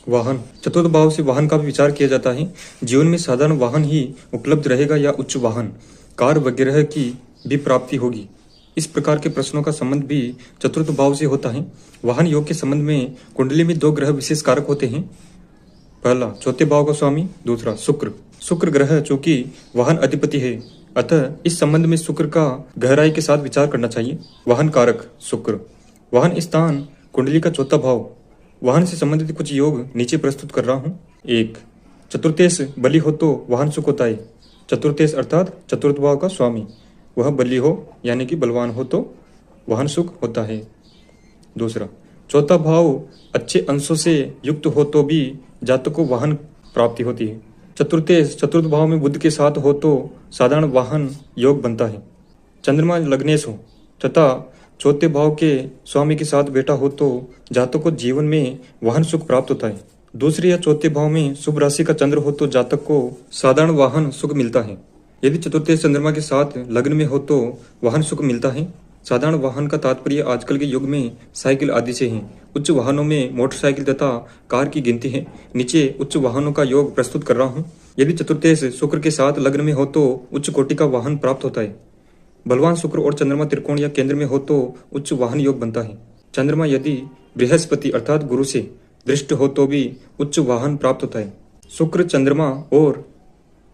वाहन, चतुर्थ भाव से वाहन का भी विचार किया जाता है। जीवन में साधारण वाहन ही उपलब्ध रहेगा या उच्च वाहन, कार वगैरह की भी प्राप्ति होगी? इस प्रकार के प्रश्नों का संबंध भी चतुर्थ भाव से होता है। वाहन योग के संबंध में कुंडली में दो ग्रह विशेष कारक होते हैं। पहला चौथे भाव का स्वामी, दूसरा शुक्र। शुक्र ग्रह चूंकि वाहन अधिपति है, अतः इस संबंध में शुक्र का गहराई के साथ विचार करना चाहिए। वाहन कारक शुक्र, वाहन स्थान कुंडली का चौथा भाव। वाहन से संबंधित कुछ योग नीचे प्रस्तुत कर रहा हूँ। एक, चतुर्थेश बलि हो तो वाहन सुख होता है। चतुर्थेश अर्थात चतुर्थ भाव का स्वामी, वह बलि हो यानी कि बलवान हो तो वाहन सुख होता है। दूसरा, चौथा भाव अच्छे अंशों से युक्त हो तो भी जातक को वाहन प्राप्ति होती है। चतुर्थेश चतुर्थ भाव में बुध के साथ हो तो साधारण वाहन योग बनता है। चंद्रमा लग्नेश हो तथा चौथे भाव के स्वामी के साथ बैठा हो तो जातक को जीवन में वाहन सुख प्राप्त होता है। दूसरे या चौथे भाव में शुभ राशि का चंद्र हो तो जातक को साधारण वाहन सुख मिलता है। यदि चतुर्थ चंद्रमा के साथ लग्न में हो तो वाहन सुख मिलता है। साधारण वाहन का तात्पर्य आजकल के युग में साइकिल आदि से है। उच्च वाहनों में मोटरसाइकिल तथा कार की गिनती है। नीचे उच्च वाहनों का योग प्रस्तुत कर रहा हूँ। यदि चतुर्थेश शुक्र के साथ लग्न में हो तो उच्च कोटि का वाहन प्राप्त होता है। बलवान शुक्र और चंद्रमा त्रिकोण या केंद्र में हो तो उच्च वाहन योग बनता है। चंद्रमा यदि बृहस्पति अर्थात गुरु से दृष्ट हो तो भी उच्च वाहन प्राप्त होता है। शुक्र चंद्रमा और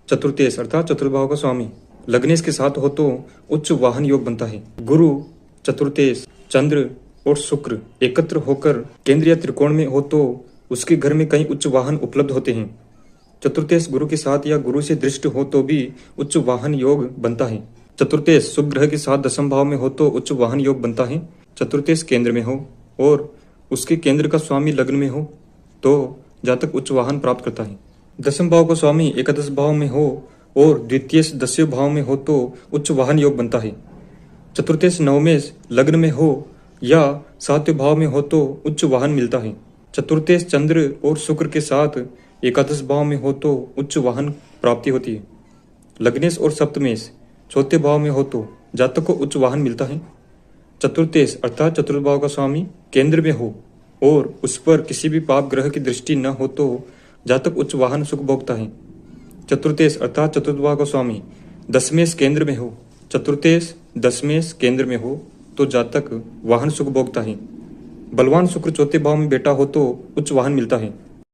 चतुर्थेश अर्थात चतुर्थ भाव का स्वामी लग्नेश के साथ हो तो उच्च वाहन योग बनता है। गुरु, चतुर्थेश, चंद्र और शुक्र एकत्र होकर केंद्रीय त्रिकोण में हो तो उसके घर में कई उच्च वाहन उपलब्ध होते हैं। चतुर्थेश गुरु के साथ या गुरु से दृष्ट हो तो भी उच्च वाहन योग बनता है। चतुर्थेश शुभ ग्रह के साथ दशम भाव में हो तो उच्च वाहन योग बनता है। चतुर्थेश केंद्र में हो और उसके केंद्र का स्वामी लग्न में हो तो जातक उच्च वाहन प्राप्त करता है। दशम भाव का स्वामी एकादश भाव में हो और द्वितीय दसवें भाव में हो तो उच्च वाहन योग बनता है। चतुर्थेश नवमेश लग्न में हो या सातवें भाव में हो तो उच्च वाहन मिलता है। चतुर्थेश चंद्र और शुक्र के साथ एकादश भाव में हो तो उच्च वाहन प्राप्ति होती है। लग्नेश और सप्तमेश चौथे भाव में हो तो जातक को उच्च वाहन मिलता है। चतुर्थेश अर्थात चतुर्थ भाव का स्वामी केंद्र में हो और उस पर किसी भी पाप ग्रह की दृष्टि न हो तो जातक उच्च वाहन सुख भोगता है। चतुर्थेश अर्थात चतुर्थ भाव का स्वामी दशमेश केंद्र में हो, चतुर्थेश दशमेश केंद्र में हो तो जातक वाहन सुख भोगता है। बलवान शुक्र चौथे भाव में बैठा हो तो उच्च वाहन मिलता है।